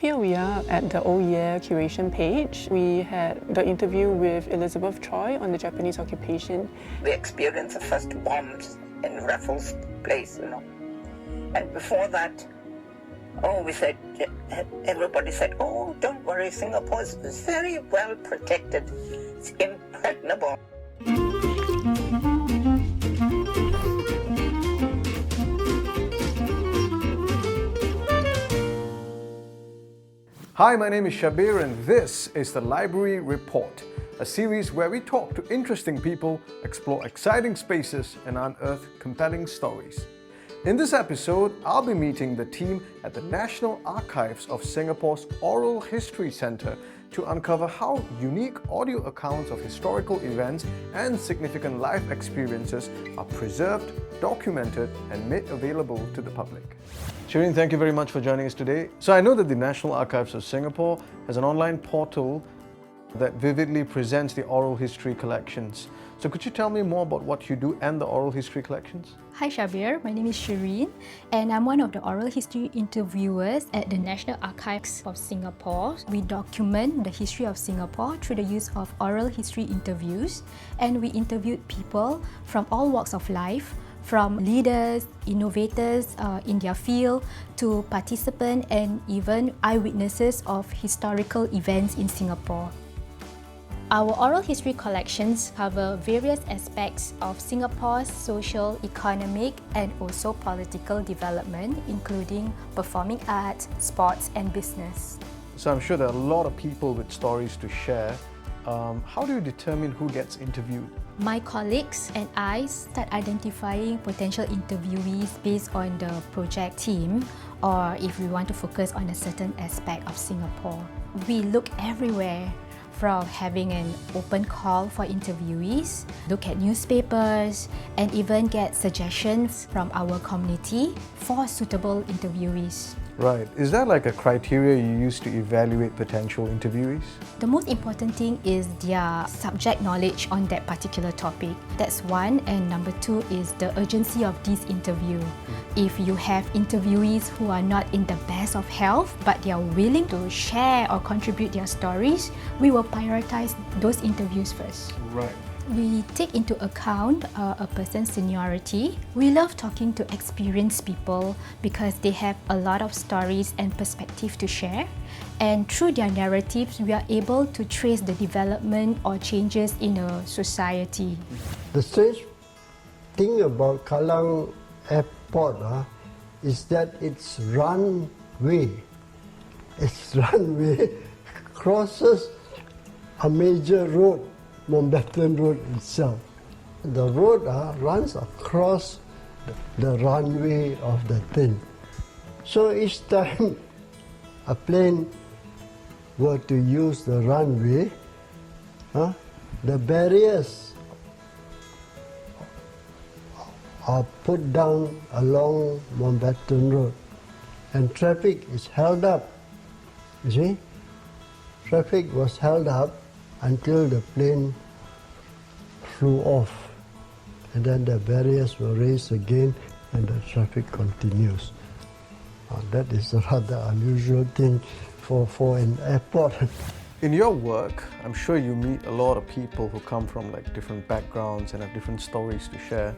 Here we are at the OER curation page. We had the interview with Elizabeth Choi on the Japanese occupation. We experienced the first bombs in Raffles Place, And before that, everybody said, oh, don't worry, Singapore is very well protected. It's impregnable. Hi, my name is Shabir and this is the Library Report, a series where we talk to interesting people, explore exciting spaces and unearth compelling stories. In this episode, I'll be meeting the team at the National Archives of Singapore's Oral History Centre to uncover how unique audio accounts of historical events and significant life experiences are preserved, documented and made available to the public. Shireen, thank you very much for joining us today. So I know that the National Archives of Singapore has an online portal that vividly presents the oral history collections. So could you tell me more about what you do and the oral history collections? Hi Shabir, my name is Shireen and I'm one of the oral history interviewers at the National Archives of Singapore. We document the history of Singapore through the use of oral history interviews, and we interviewed people from all walks of life, from leaders, innovators in their field, to participants and even eyewitnesses of historical events in Singapore. Our oral history collections cover various aspects of Singapore's social, economic and also political development, including performing arts, sports and business. So I'm sure there are a lot of people with stories to share. How do you determine who gets interviewed? My colleagues and I start identifying potential interviewees based on the project team, or if we want to focus on a certain aspect of Singapore. We look everywhere, from having an open call for interviewees, look at newspapers, and even get suggestions from our community for suitable interviewees. Right. Is that like a criteria you use to evaluate potential interviewees? The most important thing is their subject knowledge on that particular topic. That's one. And number two is the urgency of this interview. If you have interviewees who are not in the best of health, but they are willing to share or contribute their stories, we will prioritize those interviews first. Right. We take into account a person's seniority. We love talking to experienced people because they have a lot of stories and perspective to share. And through their narratives, we are able to trace the development or changes in a society. The strange thing about Kallang Airport is that its runway crosses a major road, Mountbatten Road itself. The road runs across the runway of the thing. So each time a plane were to use the runway, the barriers are put down along Mountbatten Road and traffic is held up. You see? Traffic was held up until the plane flew off, and then the barriers were raised again and the traffic continues. That is a rather unusual thing for an airport. In your work, I'm sure you meet a lot of people who come from different backgrounds and have different stories to share.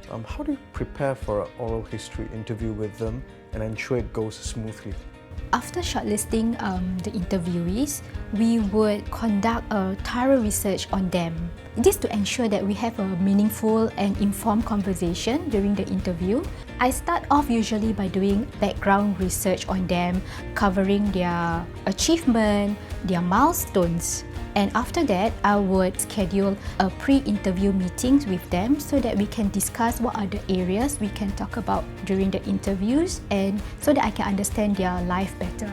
How do you prepare for an oral history interview with them and ensure it goes smoothly? After shortlisting the interviewees, we would conduct a thorough research on them. This to ensure that we have a meaningful and informed conversation during the interview. I start off usually by doing background research on them, covering their achievement, their milestones. And after that, I would schedule a pre-interview meetings with them so that we can discuss what are the areas we can talk about during the interviews, and so that I can understand their life better.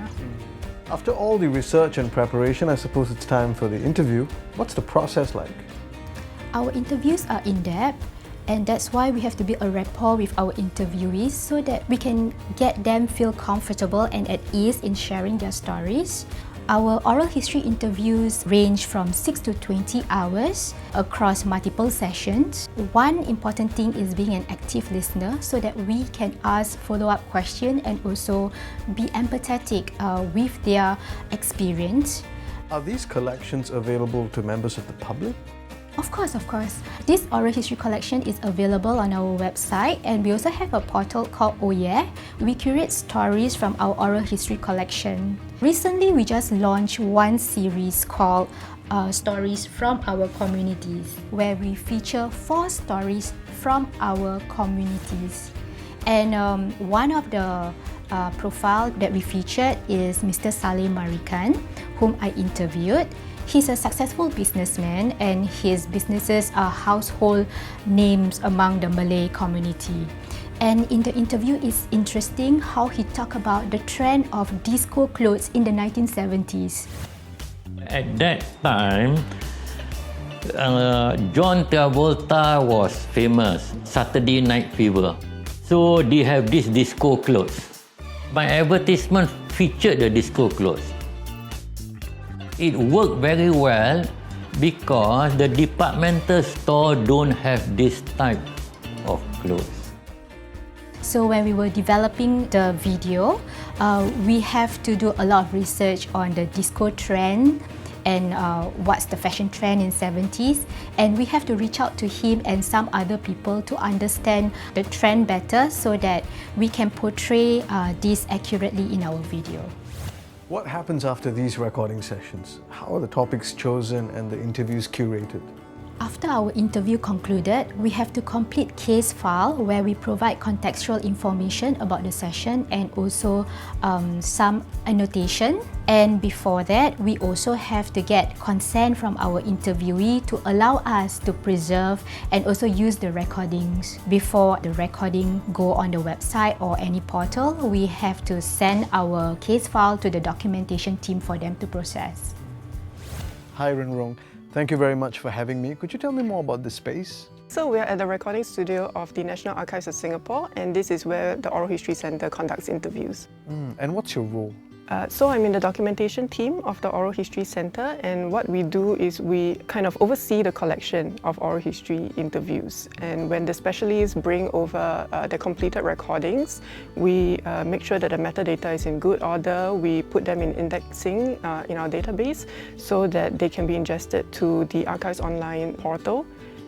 After all the research and preparation, I suppose it's time for the interview. What's the process like? Our interviews are in-depth, and that's why we have to build a rapport with our interviewees so that we can get them feel comfortable and at ease in sharing their stories. Our oral history interviews range from 6 to 20 hours across multiple sessions. One important thing is being an active listener so that we can ask follow-up questions and also be empathetic with their experience. Are these collections available to members of the public? Of course. This oral history collection is available on our website, and we also have a portal called Oh Yeah. We curate stories from our oral history collection. Recently, we just launched one series called Stories from Our Communities, where we feature 4 stories from our communities. And one of the profile that we featured is Mr. Saleh Marikan, whom I interviewed. He's a successful businessman and his businesses are household names among the Malay community. And in the interview, it's interesting how he talked about the trend of disco clothes in the 1970s. At that time, John Travolta was famous, Saturday Night Fever. So they have this disco clothes. My advertisement featured the disco clothes. It worked very well because the departmental store don't have this type of clothes. So when we were developing the video, we have to do a lot of research on the disco trend and what's the fashion trend in 70s, and we have to reach out to him and some other people to understand the trend better so that we can portray this accurately in our video. What happens after these recording sessions? How are the topics chosen and the interviews curated? After our interview concluded, we have to complete case file where we provide contextual information about the session and also some annotation. And before that, we also have to get consent from our interviewee to allow us to preserve and also use the recordings. Before the recording go on the website or any portal, we have to send our case file to the documentation team for them to process. Hi Ren Rong, thank you very much for having me. Could you tell me more about this space? So we're at the recording studio of the National Archives of Singapore, and this is where the Oral History Centre conducts interviews. And what's your role? So I'm in the documentation team of the Oral History Centre, and what we do is we kind of oversee the collection of oral history interviews. And when the specialists bring over the completed recordings, we make sure that the metadata is in good order. We put them in indexing in our database so that they can be ingested to the Archives Online portal.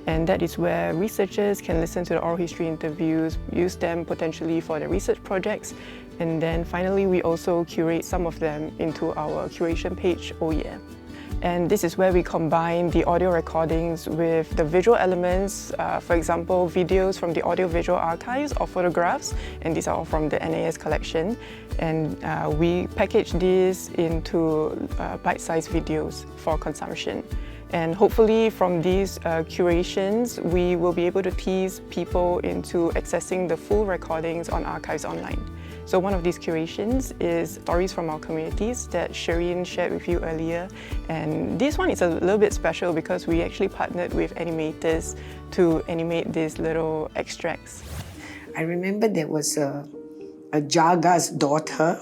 And that is where researchers can listen to the oral history interviews, use them potentially for their research projects. And then finally, we also curate some of them into our curation page, Oh Yeah. And this is where we combine the audio recordings with the visual elements, for example, videos from the audio-visual archives or photographs, and these are all from the NAS collection. And we package these into bite-sized videos for consumption. And hopefully from these curations, we will be able to tease people into accessing the full recordings on Archives Online. So one of these curations is Stories from Our Communities that Shireen shared with you earlier. And this one is a little bit special because we actually partnered with animators to animate these little extracts. I remember there was a Jaga's daughter,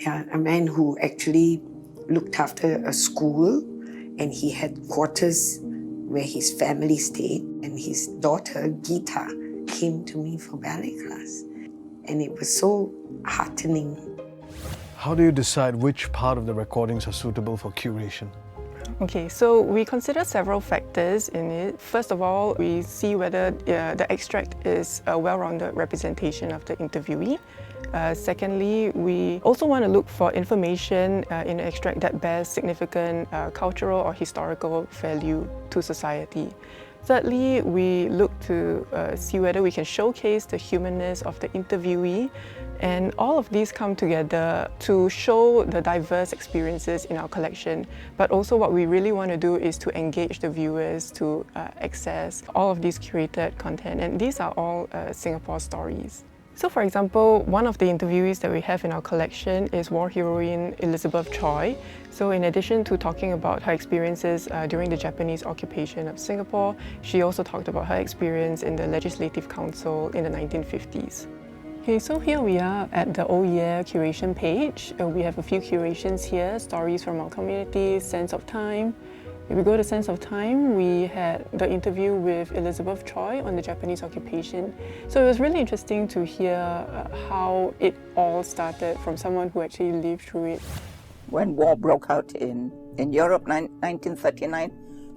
a man who actually looked after a school, and he had quarters where his family stayed, and his daughter, Geeta, came to me for ballet class. And it was so heartening. How do you decide which part of the recordings are suitable for curation? Okay, so we consider several factors in it. First of all, we see whether the extract is a well-rounded representation of the interviewee. Secondly, we also want to look for information in an extract that bears significant cultural or historical value to society. Thirdly, we look to see whether we can showcase the humanness of the interviewee, and all of these come together to show the diverse experiences in our collection. But also what we really want to do is to engage the viewers to access all of these curated content, and these are all Singapore stories. So for example, one of the interviewees that we have in our collection is war heroine Elizabeth Choi. So in addition to talking about her experiences during the Japanese occupation of Singapore, she also talked about her experience in the Legislative Council in the 1950s. Okay, so here we are at the Oh Yeah curation page. We have a few curations here, stories from our community, Sense of Time. If we go to Sense of Time, we had the interview with Elizabeth Choi on the Japanese occupation. So it was really interesting to hear how it all started from someone who actually lived through it. When war broke out in Europe, 1939,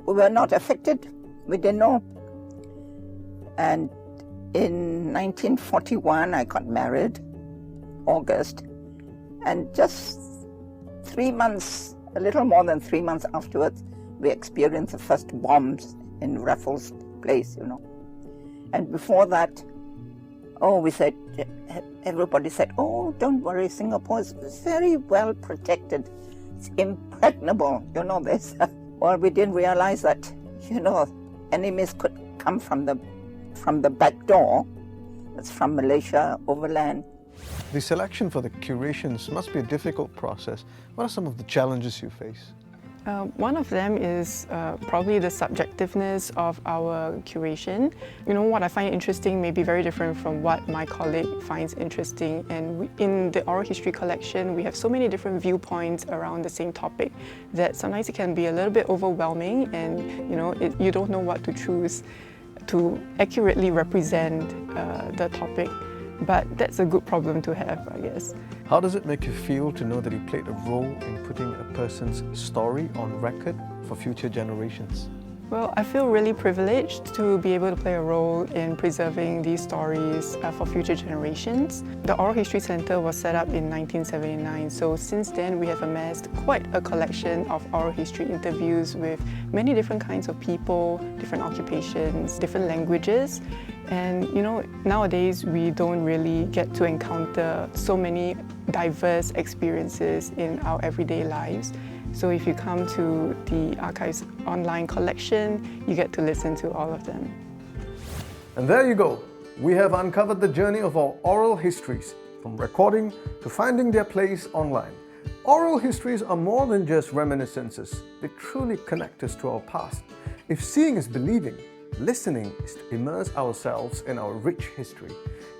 we were not affected. We didn't know. And in 1941, I got married, August, and just 3 months, a little more than 3 months afterwards, we experienced the first bombs in Raffles Place, you know. And before that, everybody said, oh, don't worry, Singapore is very well protected. It's impregnable, you know this. Well, we didn't realize that, you know, enemies could come from the back door. That's from Malaysia, overland. The selection for the curations must be a difficult process. What are some of the challenges you face? One of them is probably the subjectiveness of our curation. You know, what I find interesting may be very different from what my colleague finds interesting. And in the oral history collection, we have so many different viewpoints around the same topic that sometimes it can be a little bit overwhelming, and you know, you don't know what to choose to accurately represent the topic. But that's a good problem to have, I guess. How does it make you feel to know that you played a role in putting a person's story on record for future generations? Well, I feel really privileged to be able to play a role in preserving these stories for future generations. The Oral History Centre was set up in 1979, so since then we have amassed quite a collection of oral history interviews with many different kinds of people, different occupations, different languages. And you know, nowadays we don't really get to encounter so many diverse experiences in our everyday lives. So if you come to the Archives online collection, you get to listen to all of them. And there you go. We have uncovered the journey of our oral histories, from recording to finding their place online. Oral histories are more than just reminiscences. They truly connect us to our past. If seeing is believing, listening is to immerse ourselves in our rich history.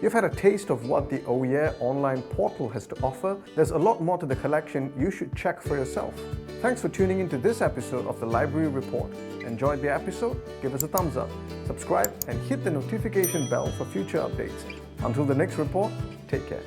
You've had a taste of what the Oh Yeah online portal has to offer. There's a lot more to the collection you should check for yourself. Thanks for tuning into this episode of the Library Report. Enjoyed the episode? Give us a thumbs up, subscribe and hit the notification bell for future updates. Until the next report, take care.